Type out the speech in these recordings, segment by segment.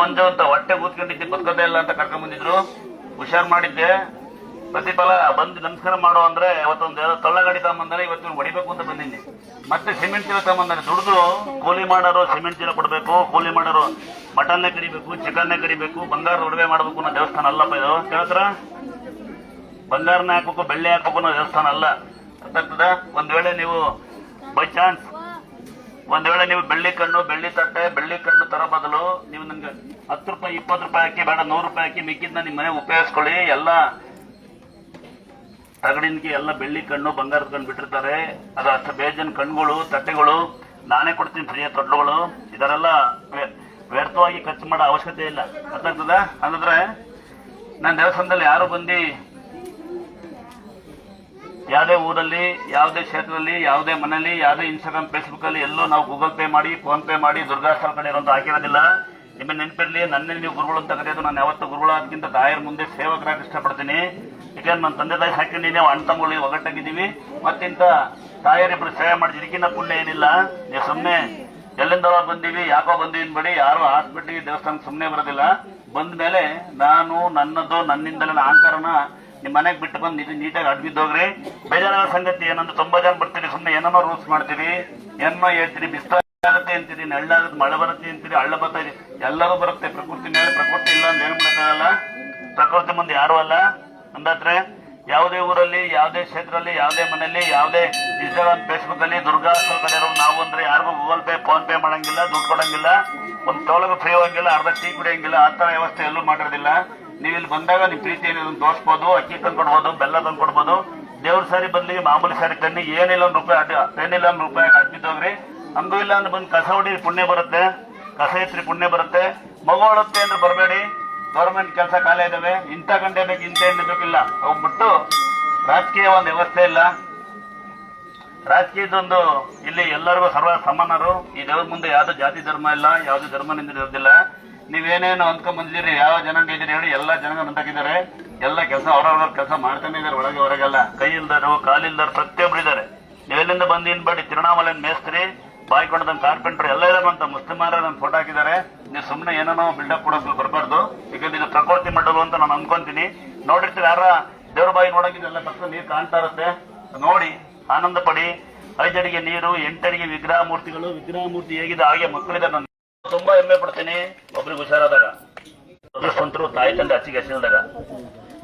ಒಂದು ಅಂತ ಹೊಟ್ಟೆ ಕೂತ್ಕೊಂಡಿದ್ದೆ ಬದುಕೋದೇ ಇಲ್ಲ ಅಂತ ಕರ್ಕೊಂಡ್ ಬಂದಿದ್ರು. ಹುಷಾರ್ ಮಾಡಿದ್ದೆ. ಪ್ರತಿಫಲ ಬಂದು ನಮಸ್ಕಾರ ಮಾಡೋ ಅಂದ್ರೆ ಅವತ್ತೊಂದು ತೊಳ್ಳ ಗಾಡಿ ತಗೊಂಬಂದ್ರೆ ಇವತ್ತು ಹೊಡಿಬೇಕು ಅಂತ ಬಂದಿದ್ದೀನಿ. ಮತ್ತೆ ಸಿಮೆಂಟ್ ಚೀಲ ತಗೊಂಬಂದ್ರೆ ದುಡ್ದು ಕೂಲಿ ಮಾಡೋರು ಸಿಮೆಂಟ್ ಚೀಲ ಕೊಡ್ಬೇಕು, ಕೂಲಿ ಮಾಡೋರು ಮಟನ್ನೇ ಕಡಿಬೇಕು, ಚಿಕನ್ನೇ ಕಡಿಬೇಕು, ಬಂಗಾರ ಒಡವೆ ಮಾಡ್ಬೇಕು ಅನ್ನೋ ದೇವಸ್ಥಾನ ಅಲ್ಲಪ್ಪ ಇದು. ಕೇಳ್ತಾರ? ಬಂಗಾರನೇ ಹಾಕ್ಬೇಕು, ಬೆಳ್ಳಿ ಹಾಕ್ಬೇಕು ಅನ್ನೋ ದೇವಸ್ಥಾನ ಅಲ್ಲ. ಅರ್ಥಾಗ್ತದ? ಒಂದ್ ವೇಳೆ ನೀವು ಬೈ ಚಾನ್ಸ್ ಒಂದ್ ವೇಳೆ ನೀವು ಬೆಳ್ಳಿ ಕಣ್ಣು, ಬೆಳ್ಳಿ ತಟ್ಟೆ, ಬೆಳ್ಳಿ ಕಣ್ಣು ತರ ಬದಲು ನೀವು ನಂಗೆ 10 ರೂಪಾಯಿ 20 ರೂಪಾಯಿ ಹಾಕಿ ಬೇಡ 100 ರೂಪಾಯಿ ಹಾಕಿ ಮಿಕ್ಕಿದ್ನ ನಿಮ್ಮ ಮನೆ ಉಪಯೋಗಿಸ್ಕೊಳ್ಳಿ. ಎಲ್ಲ ತಗಡಿನ್ಗೆ ಎಲ್ಲ ಬೆಳ್ಳಿ ಕಣ್ಣು ಬಂಗಾರದ ಕಣ್ಣು ಬಿಟ್ಟಿರ್ತಾರೆ. ಅದು ಅಷ್ಟು ಬೇಜನ್ ಕಣ್ಗಳು, ತಟ್ಟೆಗಳು ನಾನೇ ಕೊಡ್ತೀನಿ ಫ್ರೀಯ ತೊಟ್ಲುಗಳು. ಇದರೆಲ್ಲ ವ್ಯರ್ಥವಾಗಿ ಖರ್ಚು ಮಾಡೋ ಅವಶ್ಯಕತೆ ಇಲ್ಲ. ಅರ್ಥ ಆಗ್ತದ? ಅಂದ್ರೆ ನನ್ನ ದೇವಸ್ಥಾನದಲ್ಲಿ ಯಾರು ಬಂದು ಯಾವುದೇ ಊರಲ್ಲಿ, ಯಾವುದೇ ಕ್ಷೇತ್ರದಲ್ಲಿ, ಯಾವುದೇ ಮನೆಯಲ್ಲಿ, ಯಾವುದೇ ಇನ್ಸ್ಟಾಗ್ರಾಮ್, ಫೇಸ್ಬುಕ್ ಅಲ್ಲಿ ಎಲ್ಲೂ ನಾವು ಗೂಗಲ್ ಪೇ ಮಾಡಿ, ಫೋನ್ ಪೇ ಮಾಡಿ ದುರ್ಗಾಸ್ಥಳ ಕಡೆ ಇರೋಂತ ಹಾಕಿರೋದಿಲ್ಲ. ನಿಮಗೆ ನೆನಪಿರ್ಲಿ, ನನ್ನೇ ನೀವು ಗುರುಗಳು ಅಂತ ಕರೆಯೋದು. ನಾನು ಯಾವತ್ತು ಗುರುಗಳಾದಕ್ಕಿಂತ ತಾಯರ ಮುಂದೆ ಸೇವಕರಾಗಿ ಇಷ್ಟಪಡ್ತೀನಿ. ಈಗ ನನ್ನ ತಂದೆ ತಾಯಿ ಹಾಕಿದ್ದೀನಿ, ಅಣ್ಣ ತಮ್ಮಗಳು ಒಗ್ಗಟ್ಟಾಗಿದ್ದೀವಿ. ಮತ್ತಿಂತ ತಾಯರಿಬ್ರು ಸೇವೆ ಮಾಡಿ ಇದಕ್ಕಿಂತ ಪುಣ್ಯ ಏನಿಲ್ಲ. ನೀವು ಸುಮ್ಮನೆ ಎಲ್ಲಿಂದ ಬಂದೀವಿ, ಯಾಕೋ ಬಂದೀವಿ ಅನ್ಬೇಡಿ. ಯಾರು ಹಾಸ್ಪಿಟ್ಲಿಗೆ ದೇವಸ್ಥಾನಕ್ಕೆ ಸುಮ್ಮನೆ ಬರೋದಿಲ್ಲ. ಬಂದ ಮೇಲೆ ನಾನು ನನ್ನದು ನನ್ನಿಂದಲೇ ಅಹಂಕಾರನ ನಿಮ್ ಮನೆಗೆ ಬಿಟ್ಟು ಬಂದು ನೀಟಾಗಿ ಅಡ್ಬಿದ್ದೋಗ್ರಿ. ಬೇಜಾರಾದ ಸಂಗತಿ ಏನಂದ್ರೆ 90 ಜನ ಬರ್ತೀರಿ, ಸುಮ್ಮನೆ ಏನೋ ರೂಲ್ಸ್ ಮಾಡ್ತೀರಿ, ಏನೋ ಹೇಳ್ತೀರಿ, ಬಿಸ್ಲಾಗುತ್ತೆ ಅಂತೀರಿ, ನೆಳ್ಳಾಗುತ್ತೆ, ಮಳೆ ಬರುತ್ತೆ ಅಂತೀರಿ, ಹಳ್ಳ ಬರ್ತಾ ಇದೆ. ಎಲ್ಲರೂ ಬರುತ್ತೆ ಪ್ರಕೃತಿ ಮೇಲೆ. ಪ್ರಕೃತಿ ಇಲ್ಲ ಅಂತ ಏನು ಮಾಡೋಕ್ಕಾಗಲ್ಲ. ಪ್ರಕೃತಿ ಮುಂದೆ ಯಾರು ಅಲ್ಲ. ಅಂದಾದ್ರೆ ಯಾವುದೇ ಊರಲ್ಲಿ, ಯಾವುದೇ ಕ್ಷೇತ್ರದಲ್ಲಿ, ಯಾವುದೇ ಮನೆಯಲ್ಲಿ, ಯಾವುದೇ ಇನ್ಸ್ಟಾಗ್ರಾಮ್, ಫೇಸ್ಬುಕ್ ಅಲ್ಲಿ ದುರ್ಗಾಸ್ಥಳ ಕಡೆ ಇರೋ ನಾವು ಅಂದ್ರೆ ಯಾರಿಗೂ ಗೂಗಲ್ ಪೇ, ಫೋನ್ ಪೇ ಮಾಡಂಗಿಲ್ಲ, ದುಡ್ಡು ಕೊಡಂಗಿಲ್ಲ, ಒಂದು ಟೋಲಗೂ ಫ್ರೀ ಹೋಗಂಗಿಲ್ಲ, ಅರ್ಧ ಟೀ ಕುಡಿಯಂಗಿಲ್ಲ. ಆ ತರ ವ್ಯವಸ್ಥೆ ಎಲ್ಲೂ ಮಾಡಿರೋದಿಲ್ಲ. ನೀವು ಇಲ್ಲಿ ಬಂದಾಗ ನಿಮ್ ಪ್ರೀತಿ ಏನಿದೆ ತೋರಿಸಬಹುದು. ಅಕ್ಕಿ ತಂದು ಕೊಡ್ಬೋದು, ಬೆಲ್ಲ ತಂದು ಕೊಡ್ಬೋದು. ದೇವ್ರ ಸಾರಿ ಬದಲಿಗೆ ಮಾಮೂಲಿ ಸಾರಿ ತನ್ನಿ. ಏನಿಲ್ಲ ಒಂದು ರೂಪಾಯಿ ಏನಿಲ್ಲ ಒಂದು ರೂಪಾಯಿ ಅಡ್ಬಿದ್ದೋಗ್ರಿ. ಹಂಗೂ ಇಲ್ಲ ಅಂದ್ರೆ ಬಂದು ಕಸ ಹೊಡಿ, ಪುಣ್ಯ ಬರುತ್ತೆ. ಕಸ ಎತ್ರಿ, ಪುಣ್ಯ ಬರುತ್ತೆ. ಮಗು ಅಳುತ್ತೆ ಅಂದ್ರೆ ಬರಬೇಡಿ. ಗೌರ್ಮೆಂಟ್ ಕೆಲಸ ಖಾಲಿ ಇದಾವೆ. ಇಂಥ ಗಂಟೆ ಬೇಕು, ಇಂಥ ಹೆಣ್ಣು ಬೇಕಿಲ್ಲ. ಹೋಗ್ಬಿಟ್ಟು ರಾಜಕೀಯ ಒಂದು ವ್ಯವಸ್ಥೆ ಇಲ್ಲ. ರಾಜಕೀಯದೊಂದು ಇಲ್ಲಿ ಎಲ್ಲರಿಗೂ ಸರ್ವ ಸಮಾನರು. ಈ ದೇವ್ರ ಮುಂದೆ ಯಾವ್ದು ಜಾತಿ ಧರ್ಮ ಇಲ್ಲ, ಯಾವ್ದು ಧರ್ಮನಿಂದ ಇರೋದಿಲ್ಲ. ನೀವೇನೇನು ಅಂದ್ಕೊಂಡ್ ಬಂದಿದ್ದೀರಿ, ಯಾವ ಜನಾಂಗ ಇದ್ದೀರಿ ಹೇಳಿ, ಎಲ್ಲ ಜನಾಂಗ ಬಂದಾಕಿದ್ದಾರೆ. ಎಲ್ಲ ಕೆಲಸ ಅವ್ರವ್ರ ಕೆಲಸ ಮಾಡ್ತಾನೆ ಇದಾರೆ, ಒಳಗೆ ಹೊರಗೆಲ್ಲ. ಕೈ ಇಲ್ದಾರು, ಕಾಲಿಲ್ದಾರು ಪ್ರತಿಯೊಬ್ರು ಇದ್ದಾರೆ. ನೀವೆಲ್ಲಿಂದ ಬಂದು ಇನ್ಬೇಡಿ. ತಿರುವಣ್ಣಾಮಲೈ ಮೇಸ್ತ್ರಿ, ಬಾಯ್ಕೊಂಡದನ್ ಕಾರ್ಪೆಂಟರ್ ಎಲ್ಲ ಇದಾರಂತ ಮುಸ್ಲಿಮಾರ ನನ್ನ ಫೋಟೋ ಹಾಕಿದ್ದಾರೆ. ನೀವು ಸುಮ್ಮನೆ ಏನೇನೋ ಬಿಲ್ಡಪ್ ಕೊಡೋಕೆ ಬರಬಾರ್ದು. ಯಾಕಂದ್ರೆ ಇದು ಪ್ರಕೃತಿ ಮಡ್ಡಲು ಅಂತ ನಾನು ಅನ್ಕೊಂತೀನಿ. ನೋಡಿರ್ತೀವಿ, ಯಾರ ದೇವ್ರ ಬಾಯಿ ನೋಡಂಗಿದ್ದೆಲ್ಲ ಪಕ್ಕ ನೀರು ಕಾಣ್ತಾ ಇರುತ್ತೆ. ನೋಡಿ ಆನಂದ ಪಡಿ. 5 ಅಡಿಗೆ ನೀರು, 8 ಅಡಿಗೆ ವಿಗ್ರಹ ಮೂರ್ತಿಗಳು. ವಿಗ್ರಹ ಮೂರ್ತಿ ಹೇಗಿದೆ ಹಾಗೆ ಮಕ್ಕಳಿದ್ದಾರೆ. ನಾನು ತುಂಬಾ ಹೆಮ್ಮೆ ಪಡ್ತೀನಿ. ಒಬ್ರಿಗೆ ಹುಷಾರಾದಾಗ, ಸ್ವಂತರು ತಾಯಿ ತಂದೆ ಅಚ್ಚಿಗೆ ಹಸಿಲ್ದಾಗ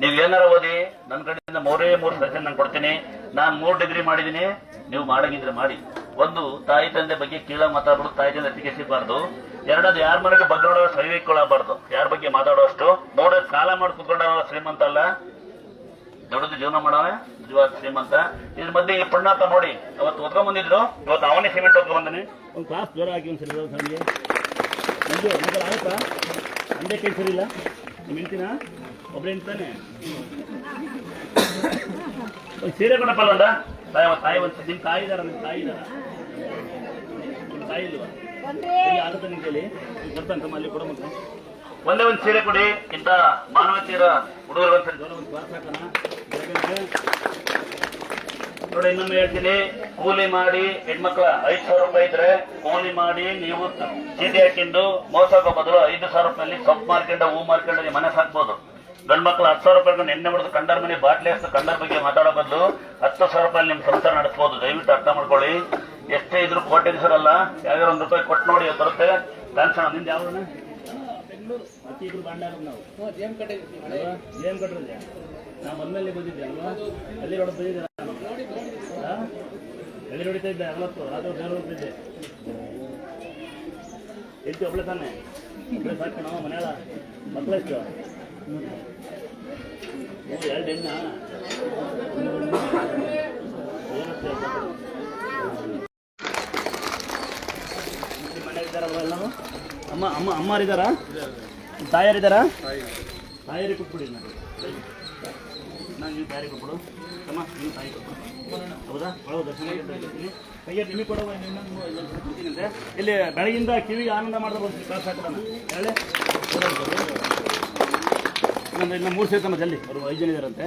ನೀವ್ ಏನಾರ ಓದಿ ನನ್ನ ಕಡೆಯಿಂದ 3 ಸಜೆಷನ್ ನಾನು ಕೊಡ್ತೀನಿ. ನಾನು 3 ಡಿಗ್ರಿ ಮಾಡಿದೀನಿ. ನೀವು ಮಾಡಂಗಿದ್ರೆ ಮಾಡಿ. ಒಂದು, ತಾಯಿ ತಂದೆ ಬಗ್ಗೆ ಕೀಳ ಮಾತಾಡ್ಬಾರ್ದು, ತಾಯಿ ತಂದೆ ಅತ್ತಿಗೆ ಸಿಗಬಾರ್ದು. ಎರಡದು, ಯಾರ ಮನೆಗೆ ಬಗ್ಗಡೋ ಸೈವಿಕೊಳ್ಳಬಾರ್ದು, ಯಾರ ಬಗ್ಗೆ ಮಾತಾಡೋಷ್ಟು. 3 ಸಾಲ ಮಾಡಿ ಕುತ್ಕೊಂಡ ಶ್ರೀಮಂತ ಅಲ್ಲ, ದುಡಿದು ಜೀವನ ಮಾಡವೇ ನಿಜವಾದ ಶ್ರೀಮಂತ. ಇದ್ರ ಮಧ್ಯೆ ಈ ಪುಣ್ಣಾತ ನೋಡಿ, ಅವತ್ತು ಒತ್ಕೊಂಡ್ ಬಂದಿದ್ರು, ಇವತ್ತು ಅವನೇ ಸಿಮೆಂಟ್ ಒತ್ಕೊಂಡ್ ಬಂದಿನಿ. ಒಂದು ಕ್ಲಾಸ್ ಜ್ವರ ಹಾಕಿ ಒಂದ್ಸರಿ ನಮಗೆ ನಂಗೆ ಆಯ್ತಾ? ಅಂದೇ ಕೈ ಸರಿ ಇಲ್ಲ. ನಿಮ್ಮ ಹೆಂಡ್ತಿನ ಒಬ್ಬರೇ ತಾನೆ ಒಂದು ಸೀರೆ ಕೊಡಪ್ಪಲ್ಲ. ತಾಯಿ ಒಂದು ನಿಮ್ಮ ತಾಯಿ ಇದಾರ, ನಿಮ್ಮ ತಾಯಿ ಇದಾರ, ನಿಮ್ಮ ತಾಯಿ ಇಲ್ವಾ? ಆಗುತ್ತೆ ನಿಮ್ ಕೈಲಿ ಬರ್ತಂಕಮ್ಮ, ಅಲ್ಲಿ ಕೊಡ ಮಕ್ಕಳು ಒಂದೇ ಒಂದು ಸೀರೆ ಕೊಡಿ. ಇಂಥ ಮಾನವೀಯರ ಹುಡುಗರು ಒಂದ್ಸರಿ ಜೋರ ಒಂದು ಕ್ಲಾಸ್ ಹಾಕೋಣ. ನೋಡಿ, ಇನ್ನೊಮ್ಮೆ ಹೇಳ್ತೀನಿ, ಕೂಲಿ ಮಾಡಿ ಹೆಣ್ಮಕ್ಳ 5,000 ರೂಪಾಯಿ ಇದ್ರೆ ಕೂಲಿ ಮಾಡಿ ನೀವು ಚೀಟಿ ಹಾಕಿಂದು ಮೋಸಕ್ಕೋ ಬದಲು 5,000 ರೂಪಾಯಲ್ಲಿ ಸೊಪ್ಪು ಮಾರ್ಕೊಂಡು, ಹೂ ಮಾರ್ಕೊಂಡು ನೀವು ಮನೆ ಸಾಕ್ಬೋದು. ಗಂಡು ಮಕ್ಳು 10,000 ರೂಪಾಯಿ ಎಣ್ಣೆ ಹೊಡೆದು ಕಂಡರ ಮನೆ ಬಾಟ್ಲಿ ಹಚ್ಚು ಕಂಡರ ಬಗ್ಗೆ ಮಾತಾಡೋ ಬದಲು 10,000 ರೂಪಾಯಿ ನಿಮ್ ಸಂಸಾರ ನಡೆಸಬಹುದು. ದಯವಿಟ್ಟು ಅರ್ಥ ಮಾಡ್ಕೊಳ್ಳಿ. ಎಷ್ಟೇ ಇದ್ರು ಕೋಟೇಶ್ವರಲ್ಲ, ಯಾವ್ಯಾವ 1 ರೂಪಾಯಿ ಕೊಟ್ಟು ನೋಡಿ ಬರುತ್ತೆ. ಕಾಣಿಸೋಣ. ನಿಂದ ಯಾವ ಬೆಂಗಳೂರು ಅತಿ ಇಬ್ರು ಬಾಂಡಾರ ನಾವು ಜೇಮ್ ಕಟ್ಟಿದ್ದೆ. ನಾ ಮೊನ್ನೆ ಬಂದಿದ್ದೆ ಅಲ್ವಾ? ಅಲ್ಲಿ ನೋಡ ಬಂದಿದ್ದೆ, ಎಲ್ಲಿ ಹೊಡಿತಾ ಇದ್ದೆ. ಅವತ್ತು ರಾತ್ರಿ ಬೇರೆ ಹೋಗ್ತಿದ್ದೆ. ಎದ್ದು ಒಬ್ಳೆ ತಾನೆ, ಒಬ್ಳೆ ಸಾಕು ನಾವು ಮನೆಯಲ್ಲ. ಮಕ್ಕಳೆಷ್ಟು? 2 ಹೆಣ್ಣ. ಮನೆಯಾಗಿದ್ದಾರಲ್ವ ಎಲ್ಲರೂ? ಅಮ್ಮರಿದ್ದಾರಾ? ತಾಯಾರಿದ್ದಾರಾ? ತಾಯಾರಿ ಕೊಟ್ಬಿಡಿ. ನಾನು ನೀವು ತಾಯಾರಿ ಕೊಟ್ಬಿಡು. ಅಮ್ಮ ನೀವು ತಾಯಿ ಕೊಟ್ಬಿಡು. ಹೌದಾ? ಒಳಗೆ ದರ್ಶನ ಕೈಗೆ ನಿಮಗೆ ಕೊಡುವ. ಅಂತೆ ಇಲ್ಲಿ ಬೆಳಗಿಂದ ಕಿವಿಗೆ ಆನಂದ ಮಾಡಿದ್ರೆ ಬರ್ತೀವಿ. ಕ್ಲಾಸ್ ಹಾಕೋಣ ಹೇಳಿ. ಇನ್ನು 3 ಸೇರ್ತಮ್ಮ ಜಲ್ದಿ. ಅವರು 5 ಜನ ಇದ್ದಾರಂತೆ.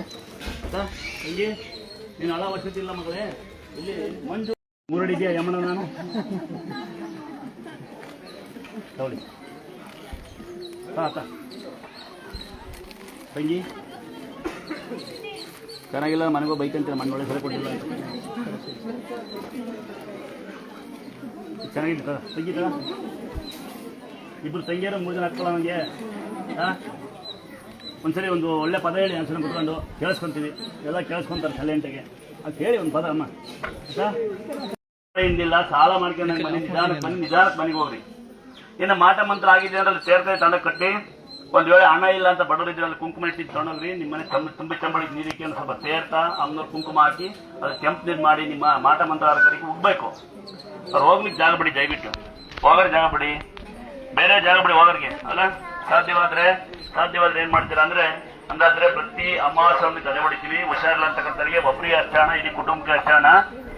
ಹಿಂಗೆ ನೀನು ಹಳ ವಸತಿ ಇಲ್ಲ ಮಗಳೇ. ಇಲ್ಲಿ ಮಂಜು 3 ಅಡಿ ಇದೆಯಾ ಯಮನ? ನಾನು ತಗೊಳ್ಳಿ. ಆತ ತಂಗಿ ಚೆನ್ನಾಗಿಲ್ಲ ಮನೆಗೂ ಬೈಕ್ ಅಂತ ಮನೆ ಒಳಗೆ ಸರಿ ಕೊಟ್ಟಿಲ್ಲ ಚೆನ್ನಾಗಿದೆ ತರ ತಂಗಿ ತರ ಇಬ್ಬರು ತಂಗಿಯರು 3 ಜನ ಹಾಕ್ಕೊಳ್ಳೋ ನನಗೆ ಹಾಂ ಒಂದ್ಸರಿ ಒಂದು ಒಳ್ಳೆ ಪದ ಹೇಳಿ ಅನ್ಸನ ಕುತ್ಕೊಂಡು ಕೇಳಿಸ್ಕೊಂತೀವಿ ಎಲ್ಲ ಕೇಳಿಸ್ಕೊಂತಾರೆ ಸೈಲೆಂಟಿಗೆ ಅದು ಹೇಳಿ ಒಂದು ಪದ ಅಮ್ಮ ಹಿಂದಿಲ್ಲ ಸಾಲ ಮಾಡ್ಕೊಂಡು ಮನೆ ನಿಧಾನಕ್ಕೆ ಮನೆಗೆ ಹೋಗ್ರಿ ಇನ್ನು ಮಾಟ ಮಂತ್ರ ಆಗಿದೆ ಅಂದ್ರೆ ಸೇರ್ಕಾಯಿ ತಂಡ ಕಟ್ಟಿ ಒಂದು ವೇಳೆ ಹಣ ಇಲ್ಲ ಅಂತ ಬಡವರಿದ್ರೆ ಅಲ್ಲಿ ಕುಂಕುಮ ಇಟ್ಟು ತೊಗೊಂಡೋಗ್ರಿ ನಿಮ್ಮ ಮನೆ ತುಂಬಿ ಚಂಬಳಿ ನೀರಿಗೆ ಸ್ವಲ್ಪ ಸೇರ್ತಾ ಅಮ್ಮನವ್ರು ಕುಂಕುಮ ಹಾಕಿ ಅದು ಕೆಂಪು ನೀರು ಮಾಡಿ ನಿಮ್ಮ ಮಾಟ ಮಂತ್ರ ಕಡೆಗೆ ಹೋಗ್ಬೇಕು ಅವ್ರು ಹೋಗ್ಲಿಕ್ಕೆ ಜಾಗ ಬಿಡಿ ದಯವಿಟ್ಟು ಹೋಗೋರು ಜಾಗ ಬಿಡಿ ಬೇರೆ ಜಾಗ ಬಿಡಿ ಹೋಗೋರಿಗೆ ಅಲ್ಲ ಸಾಧ್ಯವಾದ್ರೆ ಏನ್ ಮಾಡ್ತೀರಾ ಅಂದಾದ್ರೆ ಪ್ರತಿ ಅಮಾವಾಸ್ಯೆಯನ್ನು ತಡೆ ಹೊಡಿತೀವಿ ಹುಷಾರಿಲ್ಲ ಅಂತಕ್ಕಂಥವ್ರಿಗೆ ಒಬ್ಬರಿಗೆ ಅಷ್ಟೇ ಹಣ ಇಡೀ ಕುಟುಂಬಕ್ಕೆ ಅಷ್ಟೇ ಹಣ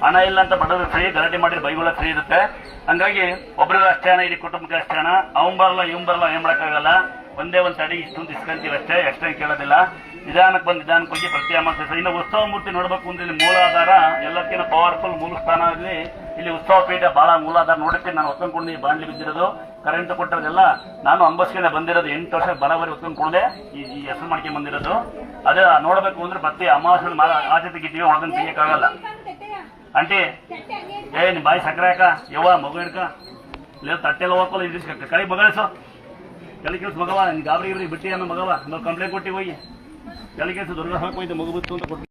ಹಣ ಇಲ್ಲ ಅಂತ ಬಡವರು ಫ್ರೀ ಗಲಾಟೆ ಮಾಡಿ ಬೈಗುಳ ಫ್ರೀ ಇರುತ್ತೆ ಹಂಗಾಗಿ ಒಬ್ರಿಗೆ ಅಷ್ಟೇ ಹಣ ಇಡೀ ಕುಟುಂಬಕ್ಕೆ ಅಷ್ಟೇ ಹಣ ಅವ್ನ್ ಬರಲ್ಲ ಇವ್ನ್ ಬರಲ್ಲ ಏನ್ ಮಾಡಕ್ಕಾಗಲ್ಲ ಒಂದೇ ಒಂದು ತಡಿ ಇಷ್ಟೊಂದು ಇಸ್ಕೊಂತೀವಿ ಅಷ್ಟೇ ಎಷ್ಟೇ ಕೇಳೋದಿಲ್ಲ ನಿಧಾನಕ್ಕೆ ಹೋಗಿ ಪ್ರತಿ ಅಮಾವಾಸ್ಯೆ ಇನ್ನು ಉತ್ಸವ ಮೂರ್ತಿ ನೋಡ್ಬೇಕು ಅಂದ್ರೆ ಇಲ್ಲಿ ಮೂಲಾಧಾರ ಎಲ್ಲಕ್ಕಿಂತ ಪವರ್ಫುಲ್ ಮೂಲ ಸ್ಥಾನ ಆಗಲಿ ಇಲ್ಲಿ ಉತ್ಸವ ಪೀಠ ಬಹಳ ಮೂಲಾಧಾರ ನೋಡುತ್ತೆ ನಾನು ಹೊತ್ಕೊಂಡು ಬಾಂಡ್ಲಿ ಬಿದ್ದಿರೋದು ಕರೆಂಟ್ ಕೊಟ್ಟರೆಲ್ಲ ನಾನು ಅಂಬಸ್ಕೊಂಡೆ ಬಂದಿರೋದು 8 ವರ್ಷ ಬರಬರಿ ಹೊತ್ಕೊಂಡು ಕೊಡದೆ ಈ ಹೆಸರು ಮಾಡ್ಕೊಂಡ್ ಬಂದಿರೋದು ಅದೇ ನೋಡ್ಬೇಕು ಅಂದ್ರೆ ಪ್ರತಿ ಅಮಾವಾಸ್ಯೆ ಆಚೆ ತೆಗಿತೀವಿ ಹೊರಗನ್ ತೆಗಿಯಕ್ಕಾಗಲ್ಲ ಆಂಟಿ ನಿಮ್ ಬಾಯಿ ಸಕ್ಕರೆ ಹಾಕ ಯವ್ವ ಮಗು ಹಿಡ್ಕ ಇಲ್ಲ ತಟ್ಟೆಲ್ಲ ಹೋಗ್ಕೊಳ್ಳ ಇದಿಸ್ಕ ಕೈ ಬಗಳಿಸು ಕೆಲ ಕೆಲಸ ಮಗವ ಗಾಬರಿ ಬಿಟ್ಟಿ ಅನ್ನೋ ಮಗವ ನಾವು ಕಂಪ್ಲೇಂಟ್ ಕೊಟ್ಟಿ ಹೋಗಿ ಕೆಲ ಕೆಲಸ ದುರ್ಗ ಹಾಕೋಯ್ತು ಮಗು ಬಿತ್ತು ಅಂತ ಕೊಟ್ಟು